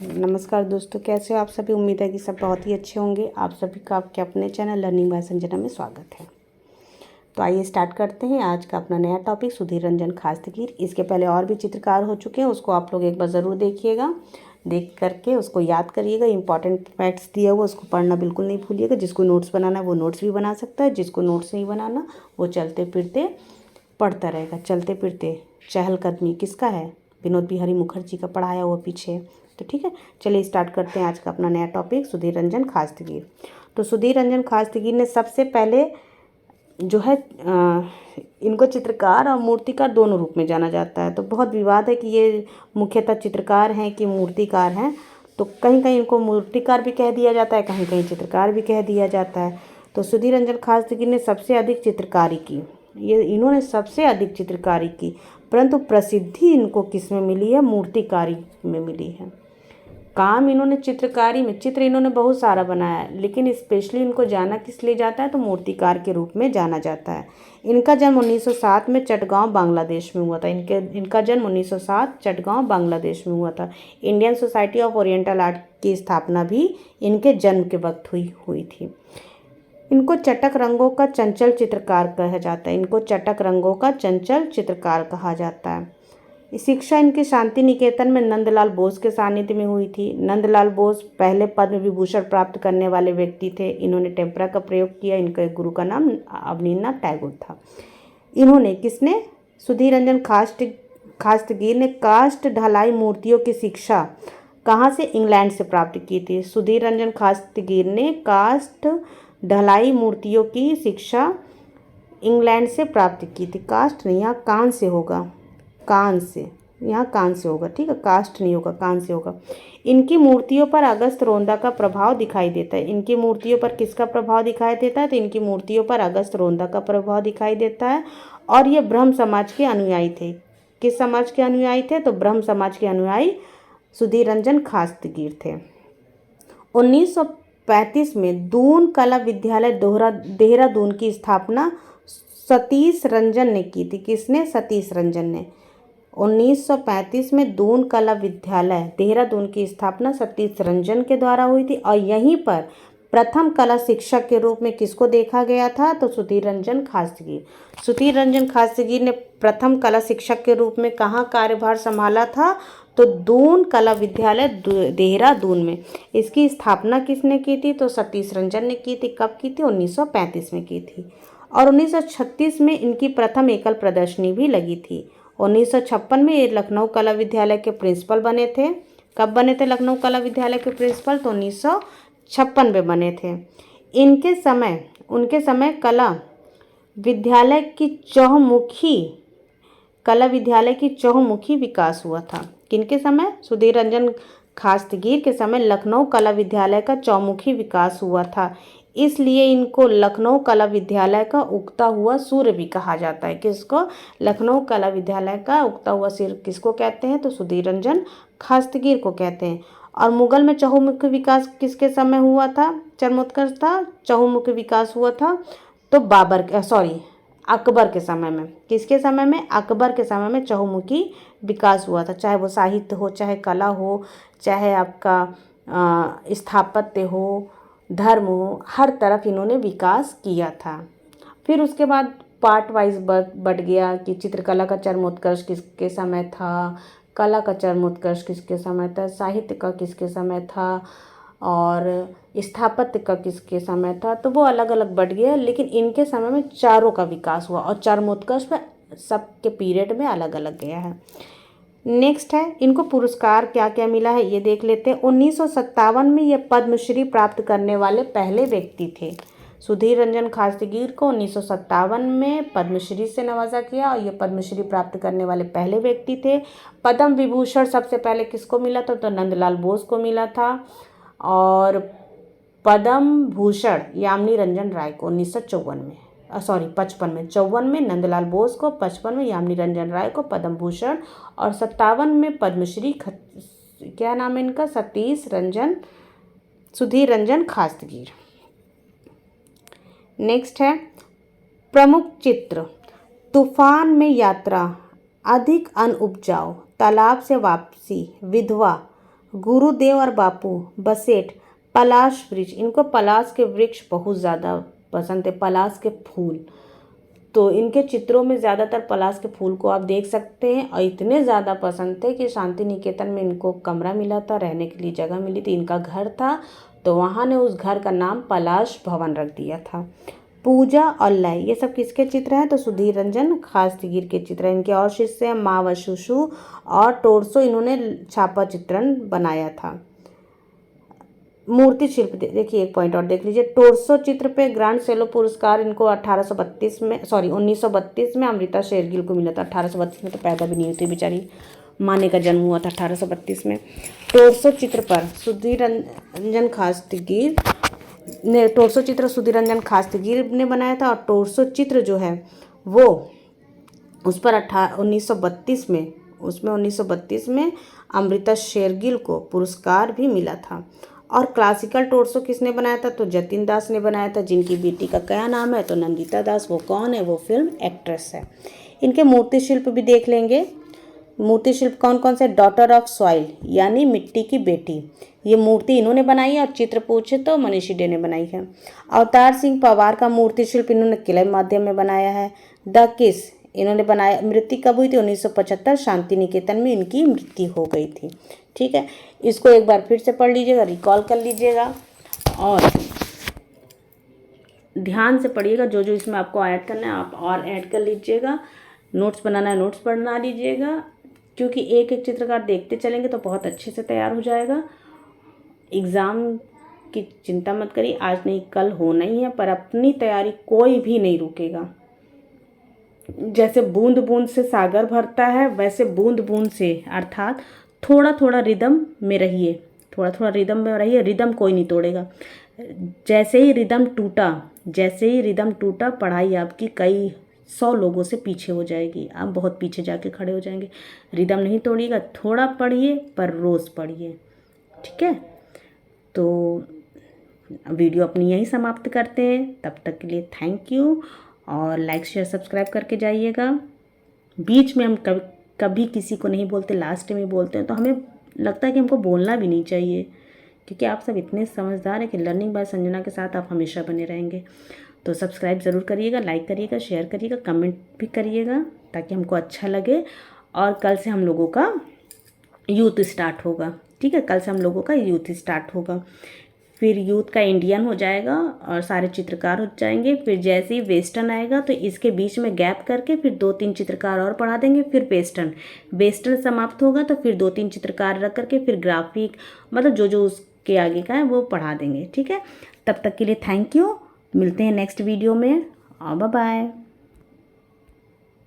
नमस्कार दोस्तों, कैसे हो आप सभी। उम्मीद है कि सब बहुत ही अच्छे होंगे। आप सभी का आपके अपने चैनल लर्निंग बाय संजना में स्वागत है। तो आइए स्टार्ट करते हैं आज का अपना नया टॉपिक, सुधीर रंजन खास्तगीर। इसके पहले और भी चित्रकार हो चुके हैं, उसको आप लोग एक बार ज़रूर देखिएगा। देख करके उसको याद करिएगा। इंपॉर्टेंट फैक्ट्स दिया हुआ उसको पढ़ना बिल्कुल नहीं भूलिएगा। जिसको नोट्स बनाना है वो नोट्स भी बना सकता है, जिसको नोट्स नहीं बनाना वो चलते फिरते पढ़ता रहेगा। चलते फिरते चहलकदमी किसका है? विनोद बिहारी मुखर्जी का पढ़ाया हुआ पीछे। तो ठीक है, चलिए स्टार्ट करते हैं आज का अपना नया टॉपिक, सुधीर रंजन खास्तगीर। तो सुधीर रंजन खास्तगीर ने सबसे पहले जो है इनको चित्रकार और मूर्तिकार दोनों रूप में जाना जाता है। तो बहुत विवाद है कि ये मुख्यतः चित्रकार हैं कि मूर्तिकार हैं। तो कहीं कहीं इनको मूर्तिकार भी कह दिया जाता है, कहीं कहीं चित्रकार भी कह दिया जाता है। तो सुधीर रंजन खास्तगीर ने सबसे अधिक चित्रकारी की, इन्होंने सबसे अधिक चित्रकारी की, परंतु प्रसिद्धि इनको किस में मिली है? मूर्तिकारी में मिली है। काम इन्होंने चित्रकारी में, चित्र इन्होंने बहुत सारा बनाया है, लेकिन स्पेशली इनको जाना किस लिए जाता है? तो मूर्तिकार के रूप में जाना जाता है। इनका जन्म 1907 में चटगांव बांग्लादेश में हुआ था। इनका जन्म 1907 चटगांव बांग्लादेश में हुआ था। Indian society of oriental art की स्थापना भी इनके जन्म के वक्त हुई थी। इनको चटक रंगों का चंचल चित्रकार कहा जाता है। इनको चटक रंगों का चंचल चित्रकार कहा जाता है। शिक्षा इनकी शांति निकेतन में नंदलाल बोस के सानिध्य में हुई थी। नंदलाल बोस पहले पद्म विभूषण प्राप्त करने वाले व्यक्ति थे। इन्होंने टेम्परा का प्रयोग किया। इनके गुरु का नाम अवनीन्द्रनाथ टैगोर था। इन्होंने किसने? सुधीर रंजन खास्तगीर ने काष्ठ ढलाई मूर्तियों की शिक्षा कहाँ से? इंग्लैंड से प्राप्त की थी। सुधीर रंजन खास्तगीर ने काष्ठ ढलाई मूर्तियों की शिक्षा इंग्लैंड से प्राप्त की थी। काष्ठ नहीं, यहाँ कान से होगा, कान से, यहाँ कान से होगा, ठीक है, काष्ठ नहीं होगा, कान से होगा। इनकी मूर्तियों पर अगस्त रोंदा का प्रभाव दिखाई देता है। इनकी मूर्तियों पर किसका प्रभाव दिखाई देता है? तो इनकी मूर्तियों पर अगस्त रोंदा का प्रभाव दिखाई देता है। और ये ब्रह्म समाज के अनुयायी थे। किस समाज के अनुयायी थे? तो ब्रह्म समाज के अनुयायी सुधीर रंजन खास्तगीर थे। 1935 में दून कला विद्यालय देहरादून की स्थापना सतीश रंजन ने की थी। किसने? सतीश रंजन ने। 1935 में दून कला विद्यालय देहरादून की स्थापना सतीश रंजन के द्वारा हुई थी। और यहीं पर प्रथम कला शिक्षक के रूप में किसको देखा गया था? तो सुधीर रंजन खास्तगीर। सुधीर रंजन खास्तगीर ने प्रथम कला शिक्षक के रूप में कहाँ कार्यभार संभाला था? तो दून कला विद्यालय देहरादून में। इसकी स्थापना किसने की थी? तो सतीश रंजन ने की थी। कब की थी? 1935 में की थी। और 1936 में इनकी प्रथम एकल प्रदर्शनी भी लगी थी। 1956 में ये लखनऊ कला विद्यालय के प्रिंसिपल बने थे। कब बने थे लखनऊ कला विद्यालय के प्रिंसिपल? तो 1956 में बने थे। उनके समय कला विद्यालय की चहुमुखी विकास हुआ था। किनके समय? सुधीर रंजन खास्तगीर के समय लखनऊ कला विद्यालय का चौमुखी विकास हुआ था। इसलिए इनको लखनऊ कला विद्यालय का उगता हुआ सूर्य भी कहा जाता है। किसको? लखनऊ कला विद्यालय का उगता हुआ सूर्य किसको कहते हैं? तो सुधीर रंजन खास्तगीर को कहते हैं। और मुगल में चहुमुखी विकास किसके समय हुआ था? चरमोत्कर्ष था। चहुमुखी विकास हुआ था तो अकबर के समय में। किसके समय में? अकबर के समय में चहुमुखी विकास हुआ था। चाहे वो साहित्य हो, चाहे कला हो, चाहे आपका स्थापत्य हो, धर्म हो, हर तरफ इन्होंने विकास किया था। फिर उसके बाद पार्ट वाइज बढ़ गया कि चित्रकला का चरमोत्कर्ष किसके समय था, कला का चरमोत्कर्ष किसके समय था, साहित्य का किसके समय था, और स्थापत्य का किसके समय था। तो वो अलग अलग बढ़ गया, लेकिन इनके समय में चारों का विकास हुआ और चरमोत्कर्ष में सबके पीरियड में अलग अलग गया है। नेक्स्ट है, इनको पुरस्कार क्या क्या मिला है ये देख लेते हैं। 1957 में ये पद्मश्री प्राप्त करने वाले पहले व्यक्ति थे। सुधीर रंजन खास्तगीर को 1957 में पद्मश्री से नवाजा किया और ये पद्मश्री प्राप्त करने वाले पहले व्यक्ति थे। पद्म विभूषण सबसे पहले किसको मिला था? तो नंदलाल बोस को मिला था। और पद्म भूषण यामिनी रंजन राय को 54 में नंदलाल बोस को, 55 में यामिनी रंजन राय को पद्म भूषण, और 57 में पद्मश्री क्या नाम है इनका? सुधीर रंजन खास्तगीर। नेक्स्ट है, प्रमुख चित्र तूफान में यात्रा, अधिक अन्न उपजाऊ, तालाब से वापसी, विधवा, गुरुदेव और बापू, बसेट, पलाश वृक्ष, इनको पलाश के वृक्ष बहुत ज़्यादा पसंद है, पलाश के फूल, तो इनके चित्रों में ज़्यादातर पलाश के फूल को आप देख सकते हैं। और इतने ज़्यादा पसंद थे कि शांति निकेतन में इनको कमरा मिला था, रहने के लिए जगह मिली थी, इनका घर था, तो वहाँ ने उस घर का नाम पलाश भवन रख दिया था। पूजा और लय, ये सब किसके चित्र हैं? तो सुधीर रंजन खासतीगिर के चित्र हैं। इनके और शिष्य हैं मा वशुषु और टोरसो, इन्होंने छापा चित्रण बनाया था। मूर्ति शिल्प देखिए, एक पॉइंट और देख लीजिए, टोरसो चित्र पे ग्रांड सेलो पुरस्कार इनको 1932 में अमृता शेरगिल को मिला था। 1832 में तो पैदा भी नहीं हुई थी बेचारी, माने का जन्म हुआ था 1832 में। टोरसो चित्र पर सुधीर रंजन खासतीगिर ने, टोरसो चित्र सुधीर रंजन खासतीगिर ने बनाया था। और टोरसो चित्र जो है वो उस पर 1932 में, उसमें 1932 में अमृता शेरगिल को पुरस्कार भी मिला था। और क्लासिकल टोरसो किसने बनाया था? तो जतिन दास ने बनाया था, जिनकी बेटी का क्या नाम है? तो नंदिता दास। वो कौन है? वो फिल्म एक्ट्रेस है। इनके मूर्ति शिल्प भी देख लेंगे। मूर्ति शिल्प कौन कौन से? डॉटर ऑफ सॉइल, यानी मिट्टी की बेटी, ये मूर्ति इन्होंने बनाई है। और चित्र पूछे तो मनीषी डे ने बनाई है। अवतार सिंह पवार का मूर्ति शिल्प इन्होंने किले माध्यम में बनाया है। द किस इन्होंने बनाया। मृत्यु कब हुई थी? 1975, शांति निकेतन में इनकी मृत्यु हो गई थी। ठीक है, इसको एक बार फिर से पढ़ लीजिएगा, रिकॉल कर लीजिएगा और ध्यान से पढ़िएगा। जो जो इसमें आपको ऐड करना है आप और ऐड कर लीजिएगा। नोट्स बनाना है, नोट्स बना लीजिएगा, क्योंकि एक एक चित्रकार देखते चलेंगे तो बहुत अच्छे से तैयार हो जाएगा। एग्ज़ाम की चिंता मत करिए, आज नहीं कल होना ही है, पर अपनी तैयारी कोई भी नहीं रुकेगा। जैसे बूंद बूंद से सागर भरता है, वैसे बूंद बूंद से, अर्थात थोड़ा थोड़ा रिदम में रहिए, थोड़ा थोड़ा रिदम में रहिए, रिदम कोई नहीं तोड़ेगा। जैसे ही रिदम टूटा, पढ़ाई आपकी कई 100 लोगों से पीछे हो जाएगी, आप बहुत पीछे जाके खड़े हो जाएंगे। रिदम नहीं तोड़िएगा, थोड़ा पढ़िए पर रोज़ पढ़िए। ठीक है, तो वीडियो अपनी यहीं समाप्त करते हैं। तब तक के लिए थैंक यू, और लाइक शेयर सब्सक्राइब करके जाइएगा। बीच में हम कभी किसी को नहीं बोलते, लास्ट में बोलते हैं, तो हमें लगता है कि हमको बोलना भी नहीं चाहिए, क्योंकि आप सब इतने समझदार हैं कि लर्निंग बाय संजना के साथ आप हमेशा बने रहेंगे। तो सब्सक्राइब ज़रूर करिएगा, लाइक करिएगा, शेयर करिएगा, कमेंट भी करिएगा, ताकि हमको अच्छा लगे। और कल से हम लोगों का यूथ स्टार्ट होगा। ठीक है, कल से हम लोगों का यूथ स्टार्ट होगा। फिर यूथ का इंडियन हो जाएगा और सारे चित्रकार हो जाएंगे। फिर जैसे ही वेस्टर्न आएगा तो इसके बीच में गैप करके फिर 2-3 चित्रकार और पढ़ा देंगे। फिर वेस्टर्न समाप्त होगा तो फिर 2-3 चित्रकार रख करके फिर ग्राफिक, मतलब जो जो उसके आगे का है वो पढ़ा देंगे। ठीक है, तब तक के लिए थैंक यू, मिलते हैं नेक्स्ट वीडियो में, बाय बाय।